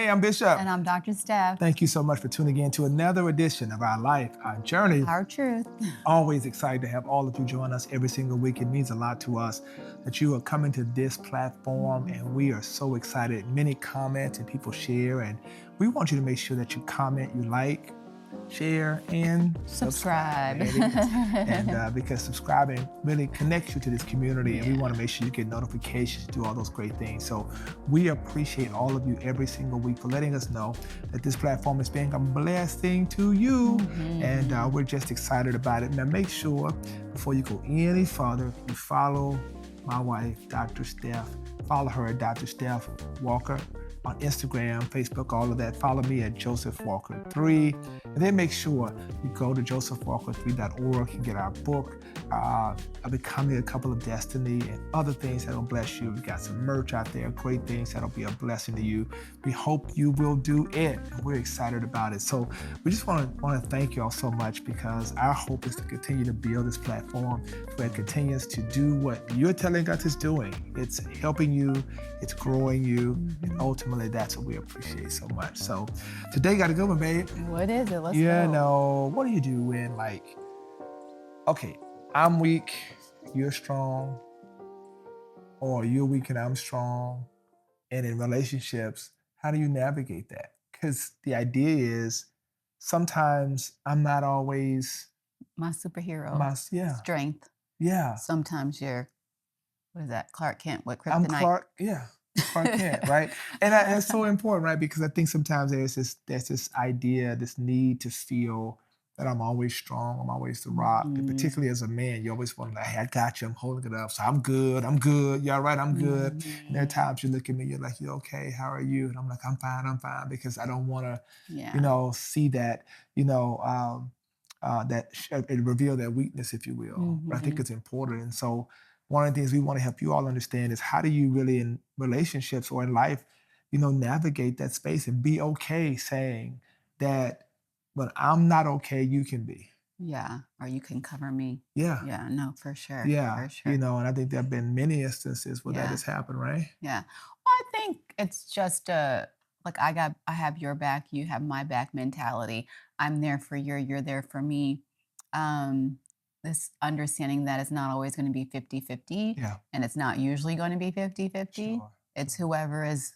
Hey, I'm Bishop. And I'm Dr. Steph. Thank you so much for tuning in to another edition of Our Life, Our Journey. Our truth. Always excited to have all of you join us every single week. It means a lot to us that you are coming to this platform, and we are so excited. Many comments and people share, and we want you to make sure that you comment, you like, share, and Subscribe. And because subscribing really connects you to this community, and we want to make sure you get notifications, do all those great things. So we appreciate all of you every single week for letting us know that this platform is being a blessing to you, and we're just excited about it. Now make sure before you go any further, you follow my wife, Dr. Steph. Follow her at Dr. Steph Walker on Instagram, Facebook, all of that. Follow me at Joseph Walker 3. And then make sure you go to josephwalker3.org and get our book, Becoming a Couple of Destiny, and other things that will bless you. We got some merch out there, great things that'll be a blessing to you. We hope you will do it. We're excited about it. So we just want to thank you all so much, because our hope is to continue to build this platform where it continues to do what you're telling us it's doing. It's helping you, it's growing you, and ultimately that's what we appreciate so much. So today got a good one, babe. What is it? Let's go. You know, what do you do when, like, okay, I'm weak, you're strong, or you're weak and I'm strong, and in relationships, how do you navigate that? Because the idea is sometimes I'm not always My superhero. yeah, Strength. yeah. Sometimes you're, what is that? Clark Kent, what, I'm kryptonite? Clark, yeah. Clark Kent, right? And that's so important, right? Because I think sometimes there's this idea, this need to feel that I'm always strong, I'm always the rock. And particularly as a man, you always want to, like, hey, I got you, I'm holding it up. So I'm good. Yeah, right, I'm good. And there are times you look at me, you're like, you okay? How are you? And I'm like, I'm fine, because I don't want to, see that, it reveal their weakness, if you will. But I think it's important. And so one of the things we want to help you all understand is, how do you really, in relationships or in life, navigate that space and be okay saying that when I'm not okay, you can be. Yeah. Or you can cover me. Yeah. Yeah, no, for sure. Yeah. For sure. And I think there have been many instances where that has happened, right? Yeah. Well, I think it's just like I have your back, you have my back mentality. I'm there for you, you're there for me. This understanding that it's not always going to be 50-50, Yeah. and it's not usually going to be 50-50. Sure. It's whoever is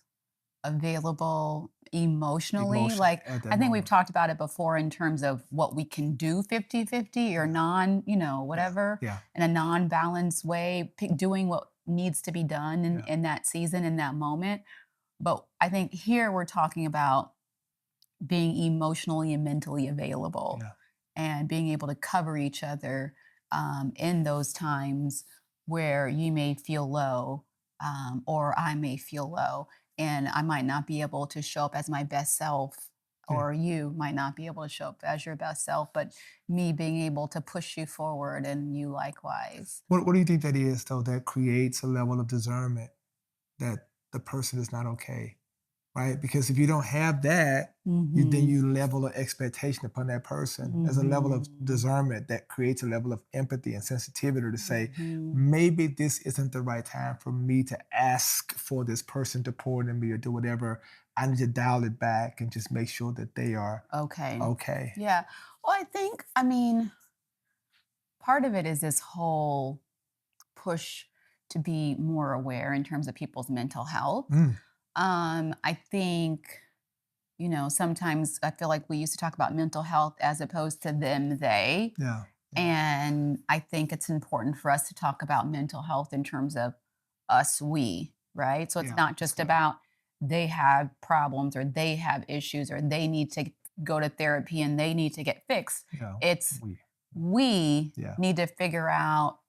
available emotionally. Emotion Like, at that I think we've moment. talked about it before in terms of what we can do 50-50 or non, whatever, Yeah. in a non-balanced way, doing what needs to be done in that season, in that moment. But I think here we're talking about being emotionally and mentally available, Yeah. and being able to cover each other in those times where you may feel low, or I may feel low, and I might not be able to show up as my best self, Yeah. or you might not be able to show up as your best self, but me being able to push you forward and you likewise. What do you think that is, though, that creates a level of discernment that the person is not okay? Right? Because if you don't have that, then you level an expectation upon that person. There's a level of discernment that creates a level of empathy and sensitivity to say, maybe this isn't the right time for me to ask for this person to pour into me or do whatever. I need to dial it back and just make sure that they are Okay. okay. Yeah. Well, I mean, part of it is this whole push to be more aware in terms of people's mental health. I think, sometimes I feel like we used to talk about mental health as opposed to them, they. Yeah. And I think it's important for us to talk about mental health in terms of us, we, right? So it's Yeah, not just that's good. about they have problems or they have issues or they need to go to therapy and they need to get fixed. Yeah. It's we Yeah. need to figure out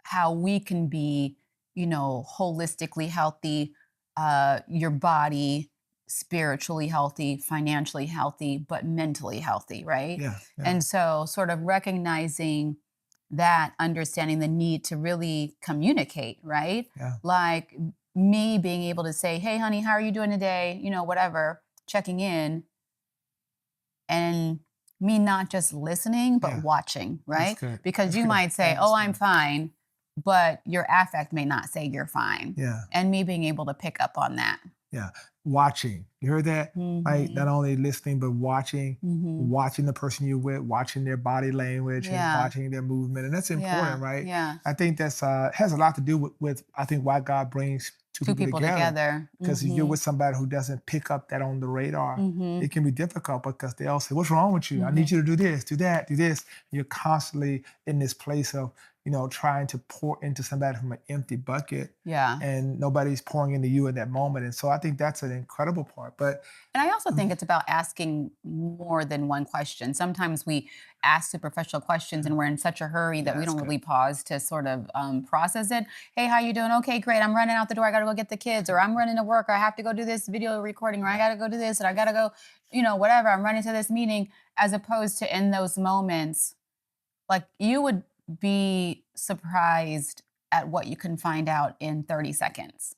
how we can be, holistically healthy, your body, spiritually healthy, financially healthy, but mentally healthy, right? Yeah. And so, sort of recognizing that, understanding the need to really communicate, right? Yeah. Like me being able to say, hey, honey, how are you doing today? Whatever, checking in, and me not just listening, but watching, right? good. Because That's you good. might say, That's oh, I'm good. fine, but your affect may not say you're fine. Yeah. And me being able to pick up on that. Yeah. watching. You heard that? Like not only listening, but watching, Mm-hmm. watching the person you're with, watching their body language and Yeah. watching their movement. And that's important, right? Yeah. I think that's has a lot to do with I think why God brings two Two people people together. together. Because if you're with somebody who doesn't pick up that on the radar, it can be difficult because they'll say, "What's wrong with you? I need you to do this, do that, do this." You're constantly in this place of, trying to pour into somebody from an empty bucket. Yeah. And nobody's pouring into you in that moment. And so I think that's an incredible part. But And I also think it's about asking more than one question. Sometimes we ask superficial questions and we're in such a hurry that we that's don't good. really pause to sort of process it. Hey, how you doing? Okay, great. I'm running out the door. I got to go get the kids, or I'm running to work, or I have to go do this video recording, or I got to go do this, and I got to go, whatever. I'm running to this meeting, as opposed to in those moments, like you would be surprised at what you can find out in 30 seconds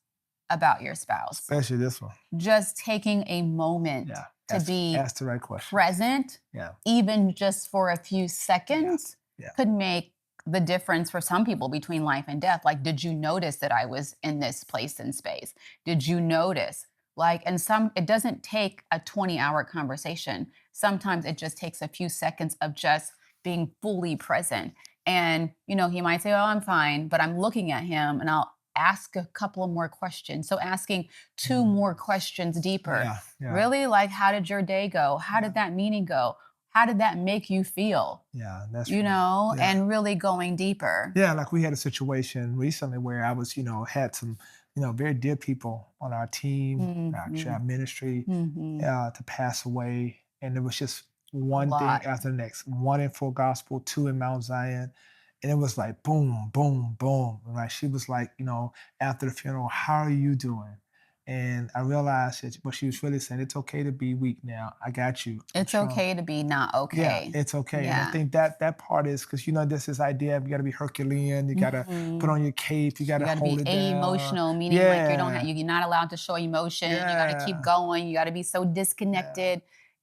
about your spouse. Especially this one. Just taking a moment to be ask the right question. present, even just for a few seconds, could make the difference for some people between life and death. Like, did you notice that I was in this place and space? Did you notice? Like, and it doesn't take a 20-hour conversation. Sometimes it just takes a few seconds of just being fully present. And, he might say, "Oh, I'm fine," but I'm looking at him and I'll ask a couple of more questions. So asking two more questions deeper. Really? Like, how did your day go? How did that meeting go? How did that make you feel? Yeah, that's and really going deeper. Yeah, like we had a situation recently where I was, had some, very dear people on our team, actually our ministry, to pass away. And it was just one thing after the next, one in Full Gospel, two in Mount Zion. And it was like boom, boom, boom. And like she was like, after the funeral, "How are you doing?" And I realized that what she was really saying, it's okay to be weak now. I got you. It's okay to be not okay. Yeah, it's okay. And I think that part is because there's this idea of you got to be Herculean, you got to put on your cape, you got to hold it down. Emotional, meaning like you're not allowed to show emotion. You got to keep going. You got to be so disconnected,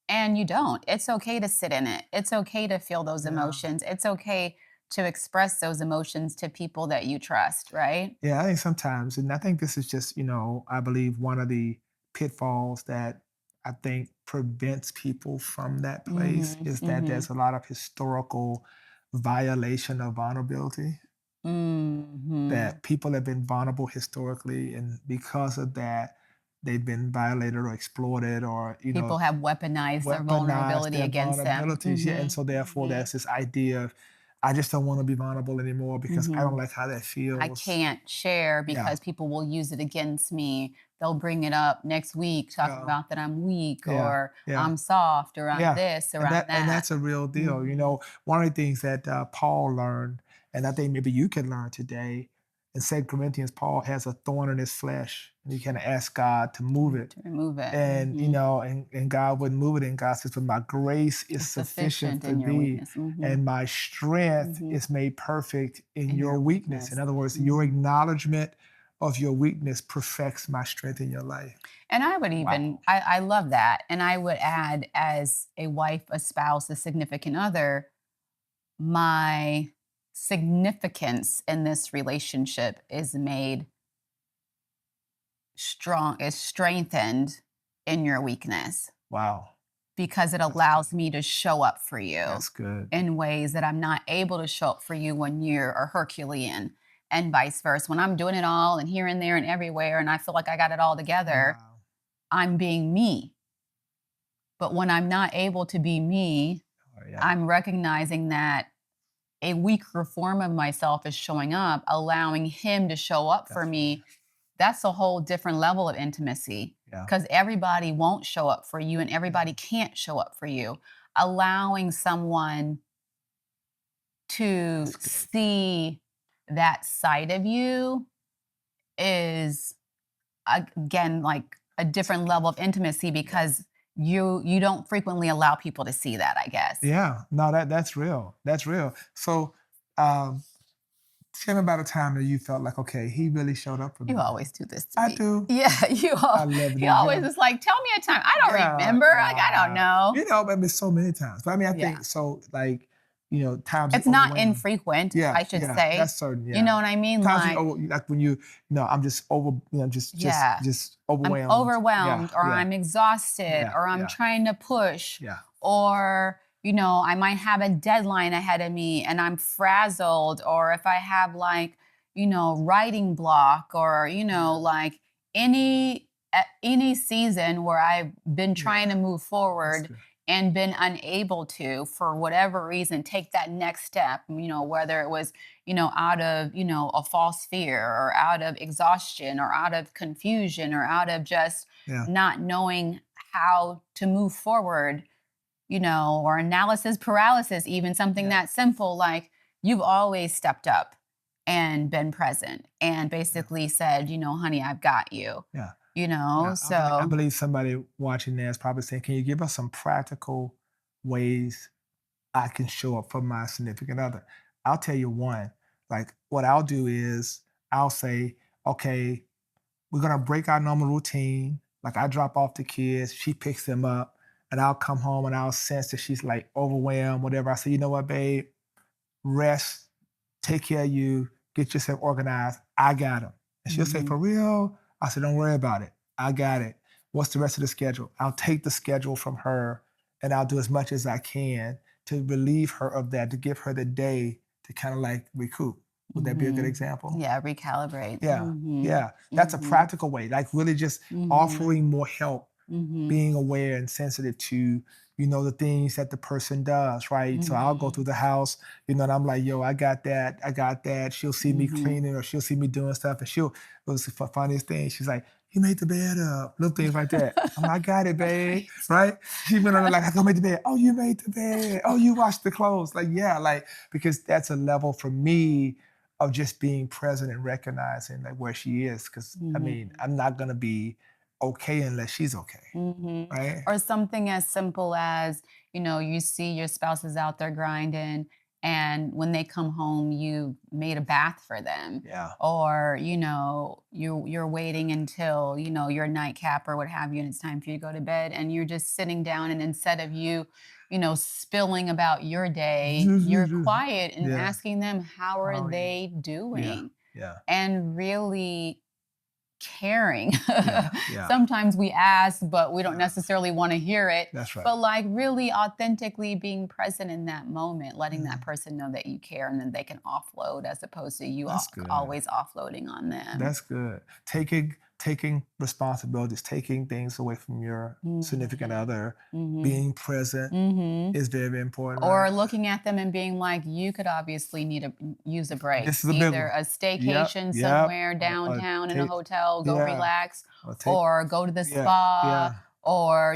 and you don't. It's okay to sit in it. It's okay to feel those emotions. It's okay to express those emotions to people that you trust, right? Yeah, I think sometimes, and I think this is just, I believe one of the pitfalls that I think prevents people from that place is that there's a lot of historical violation of vulnerability. That people have been vulnerable historically, and because of that, they've been violated or exploited, or people have weaponized their vulnerability against them. Yeah, and so therefore, there's this idea of, I just don't want to be vulnerable anymore because I don't like how that feels. I can't share because people will use it against me. They'll bring it up next week, talking about that I'm weak or I'm soft or I'm this or I'm that. And that's a real deal. One of the things that Paul learned, and I think maybe you can learn today, in 2 Corinthians, Paul has a thorn in his flesh, and he kind of asks God to move it. To remove it. And, and God wouldn't move it. And God says, "But my grace is sufficient for thee, and my strength is made perfect in your weakness." In other words, your acknowledgement of your weakness perfects my strength in your life. And I would even, I love that. And I would add, as a wife, a spouse, a significant other, my significance in this relationship is made strong, is strengthened in your weakness. Wow. Because it allows me to show up for you. That's good. In ways that I'm not able to show up for you when you're a Herculean, and vice versa. When I'm doing it all and here and there and everywhere and I feel like I got it all together, I'm being me. But when I'm not able to be me, I'm recognizing that a weaker form of myself is showing up, allowing him to show up for me. That's a whole different level of intimacy, because everybody won't show up for you and everybody can't show up for you. Allowing someone to see that side of you is, again, like a different level of intimacy, because you don't frequently allow people to see that, I guess. Yeah, no, that's real. That's real. So tell me about a time that you felt like, okay, he really showed up for me. You always do this to me. I do. Yeah, I love it. You always is like, tell me a time. I don't remember. Like, I don't know. Maybe so many times. But I mean, I think so, like, times It's not infrequent, I should say. that's certain. Yeah, You know what I mean? times Like, like when I'm just over, just overwhelmed. I'm overwhelmed, or yeah, I'm exhausted, or I'm trying to push, or I might have a deadline ahead of me and I'm frazzled, or if I have like writing block, or like any season where I've been trying to move forward and been unable to, for whatever reason, take that next step, whether it was, out of, a false fear, or out of exhaustion, or out of confusion, or out of just not knowing how to move forward, or analysis paralysis, even something that simple, like you've always stepped up and been present and basically said, honey, I've got you. So I believe somebody watching this probably saying, can you give us some practical ways I can show up for my significant other? I'll tell you one. Like, what I'll do is I'll say, okay, we're gonna break our normal routine. Like, I drop off the kids, she picks them up, and I'll come home and I'll sense that she's like overwhelmed, whatever. I say, you know what, babe, rest, take care of you, get yourself organized. I got them. And she'll say, for real? I said, don't worry about it. I got it. What's the rest of the schedule? I'll take the schedule from her and I'll do as much as I can to relieve her of that, to give her the day to kind of like recoup. Would that be a good example? Yeah, recalibrate. Yeah. That's a practical way, like really just offering more help, being aware and sensitive to, the things that the person does, right? So I'll go through the house, and I'm like, yo, I got that. She'll see me cleaning, or she'll see me doing stuff, and it was the funniest thing. She's like, you made the bed up, little things like that. I'm like, I got it, babe, right? She went on like, I go make the bed. Oh, you made the bed. Oh, you washed the clothes. Like, yeah, like, because that's a level for me of just being present and recognizing like where she is. Because I mean, I'm not gonna be okay unless she's okay, right? Or something as simple as, you see your spouse is out there grinding, and when they come home, you made a bath for them. Yeah. Or, you're waiting until, your nightcap or what have you, and it's time for you to go to bed, and you're just sitting down, and instead of you, spilling about your day, you're quiet and asking them, how are they doing? Yeah. And really caring. Sometimes we ask, but we don't necessarily want to hear it. That's right. But like really authentically being present in that moment, letting that person know that you care, and then they can offload, as opposed to you always offloading on them. That's good. Taking responsibilities, taking things away from your significant other, being present is very, very important. Or right? looking at them and being like, you could obviously use a break. This is a big Either one. a staycation somewhere downtown in a hotel, go relax, or go to the spa, or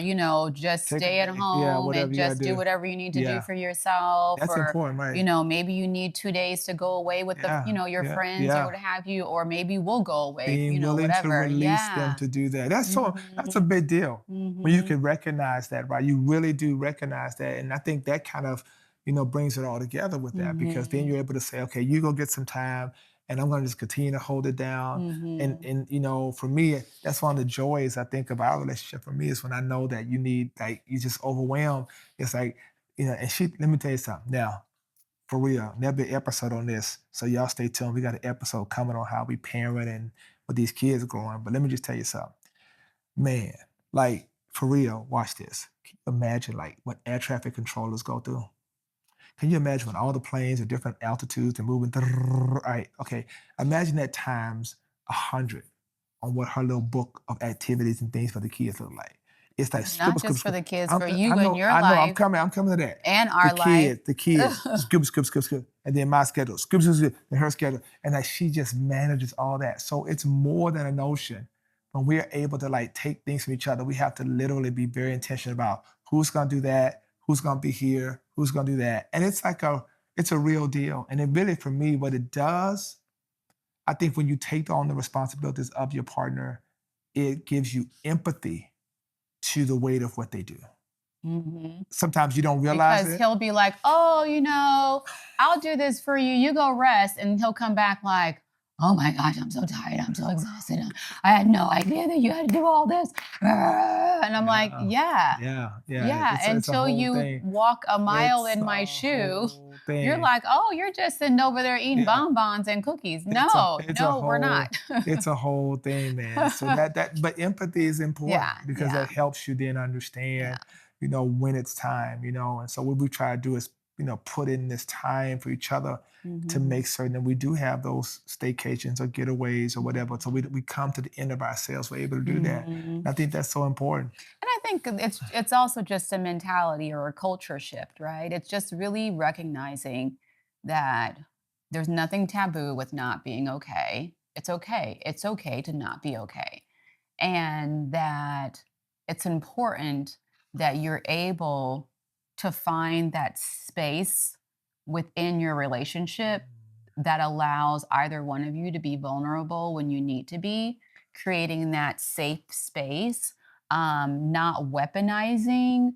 just stay at home and just do whatever you need to do for yourself. That's or, important, right? Maybe you need 2 days to go away with your friends or what have you, or maybe we'll go away, Being willing whatever. to release them to do that. That's a big deal. When you can recognize that, right? You really do recognize that. And I think that kind of, brings it all together with that, because then you're able to say, okay, you go get some time, and I'm going to just continue to hold it down. And for me, that's one of the joys I think of our relationship. For me, is when I know that you need, like, you just overwhelmed. It's like, and let me tell you something now, for real, there'll be an episode on this. So y'all stay tuned. We got an episode coming on how we parent and what these kids growing. But let me just tell you something, man, like, for real, watch this. Can you imagine like what air traffic controllers go through? Can you imagine when all the planes at different altitudes and moving? Right, okay. Imagine that times 100 on what her little book of activities and things for the kids look like. It's like not just for the kids, for you and your life. I'm coming to that. And our life. The kids, skip. And then my schedule, skip, and her schedule. And like she just manages all that. So it's more than a notion. When we're able to like take things from each other, we have to literally be very intentional about who's gonna do that, who's gonna be here, who's gonna do that. And it's like it's a real deal. And it really, for me, what it does, I think when you take on the responsibilities of your partner, it gives you empathy to the weight of what they do. Sometimes you don't realize because he'll be like, oh, I'll do this for you. You go rest. And he'll come back like, oh my gosh, I'm so tired. I'm so exhausted. I had no idea that you had to do all this. And I'm like, yeah. It's Until you thing. walk a mile in my shoe, thing. You're like, oh, you're just sitting over there eating bonbons and cookies. No, we're not. It's a whole thing, man. So but empathy is important because that helps you then understand, when it's time, and so what we try to do is, put in this time for each other to make certain that we do have those staycations or getaways or whatever. So we come to the end of ourselves, we're able to do that. And I think that's so important. And I think it's also just a mentality or a culture shift, right? It's just really recognizing that there's nothing taboo with not being okay. It's okay. It's okay to not be okay. And that it's important that you're able to find that space within your relationship that allows either one of you to be vulnerable when you need to be, creating that safe space, not weaponizing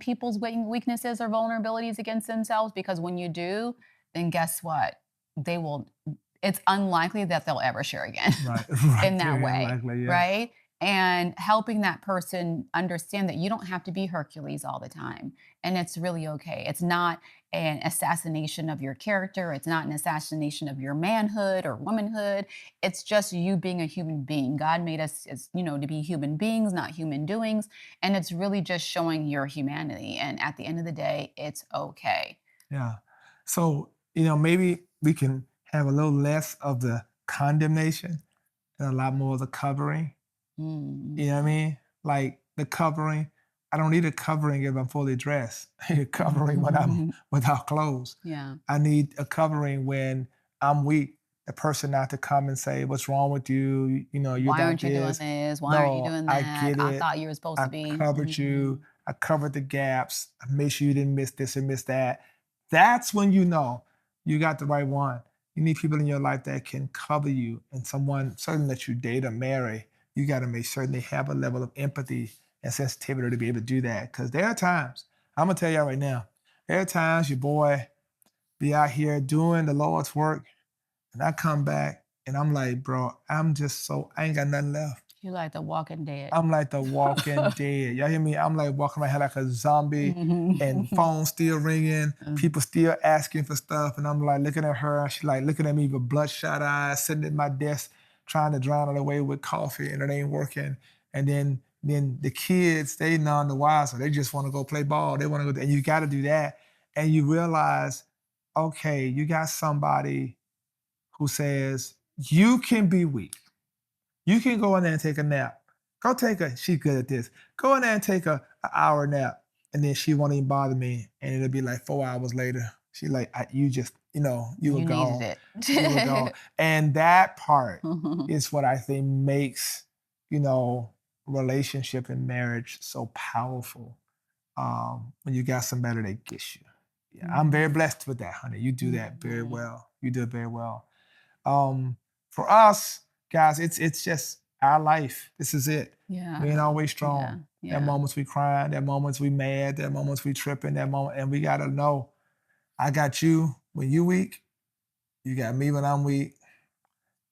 people's weaknesses or vulnerabilities against themselves, because when you do, then guess what? They will, it's unlikely that they'll ever share again in that way, unlikely, right? And helping that person understand that you don't have to be Hercules all the time. And it's really okay. It's not an assassination of your character. It's not an assassination of your manhood or womanhood. It's just you being a human being. God made us as, to be human beings, not human doings. And it's really just showing your humanity. And at the end of the day, it's okay. Yeah. So, maybe we can have a little less of the condemnation and a lot more of the covering. You know what I mean? Like the covering, I don't need a covering if I'm fully dressed. I need a covering when I'm without clothes. Yeah. I need a covering when I'm weak. The person not to come and say, "What's wrong with you? You're Why aren't you doing this. this? Why aren't you doing that? I get it. I thought you were supposed to be. I covered you. I covered the gaps. I made sure you didn't miss this and miss that." That's when you know you got the right one. You need people in your life that can cover you, and someone certain that you date or marry. You got to make certain they have a level of empathy and sensitivity to be able to do that. Because there are times, I'm going to tell y'all right now, there are times your boy be out here doing the Lord's work, and I come back, and I'm like, bro, I ain't got nothing left. You're like the walking dead. I'm like the walking dead. Y'all hear me? I'm like walking around here like a zombie, and phones still ringing, people still asking for stuff, and I'm like looking at her, and she's like looking at me with bloodshot eyes, sitting at my desk, trying to drown it away with coffee, and it ain't working. And then the kids, they none the wiser. They just want to go play ball. They want to go, and you got to do that. And you realize, okay, you got somebody who says, you can be weak. You can go in there and take a nap. She's good at this. Go in there and take an hour nap. And then she won't even bother me. And it'll be like 4 hours later. She like, you were gone. Needed it. You were gone. And that part is what I think makes, relationship and marriage so powerful. When you got somebody that gets you. Yeah, I'm very blessed with that, honey. You do that very well. You do it very well. For us, guys, it's just our life. This is it. Yeah. We ain't always strong. Yeah. There are moments we crying, there are moments we mad, there are moments we tripping, and we gotta know, I got you when you weak, you got me when I'm weak.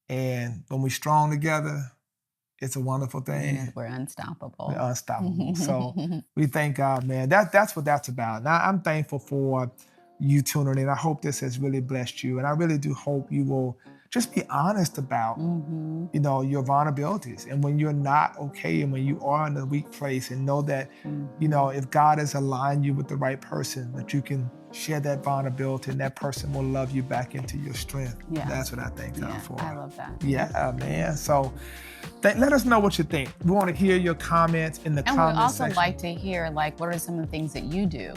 And when we strong together, it's a wonderful thing. Yeah, we're unstoppable. We're unstoppable. So we thank God, man. That's what that's about. Now, I'm thankful for you tuning in. I hope this has really blessed you. And I really do hope you will just be honest about, your vulnerabilities. And when you're not okay and when you are in a weak place, and know that, if God has aligned you with the right person, that you can share that vulnerability and that person will love you back into your strength. Yeah. That's what I thank God for. I love that. Yeah, man. So let us know what you think. We want to hear your comments in the comments section. And we'd also like to hear, what are some of the things that you do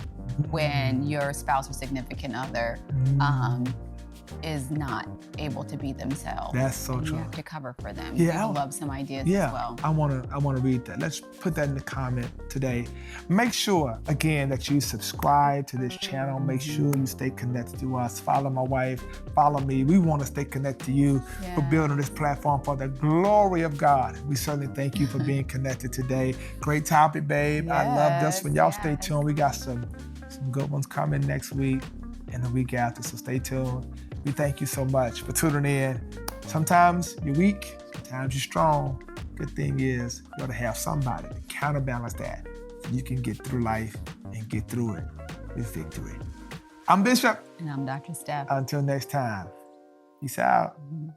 when your spouse or significant other is not able to be themselves. That's so true. You have to cover for them. Yeah, I would love some ideas as well. I wanna read that. Let's put that in the comment today. Make sure, again, that you subscribe to this channel. Make sure you stay connected to us. Follow my wife, follow me. We want to stay connected to you. Yeah. We're building this platform for the glory of God. We certainly thank you for being connected today. Great topic, babe. I love this one. Y'all stay tuned. We got some good ones coming next week and the week after, so stay tuned. We thank you so much for tuning in. Sometimes you're weak, sometimes you're strong. Good thing is you ought to have somebody to counterbalance that so you can get through life and get through it with victory. I'm Bishop. And I'm Dr. Steph. Until next time. Peace out. Mhm.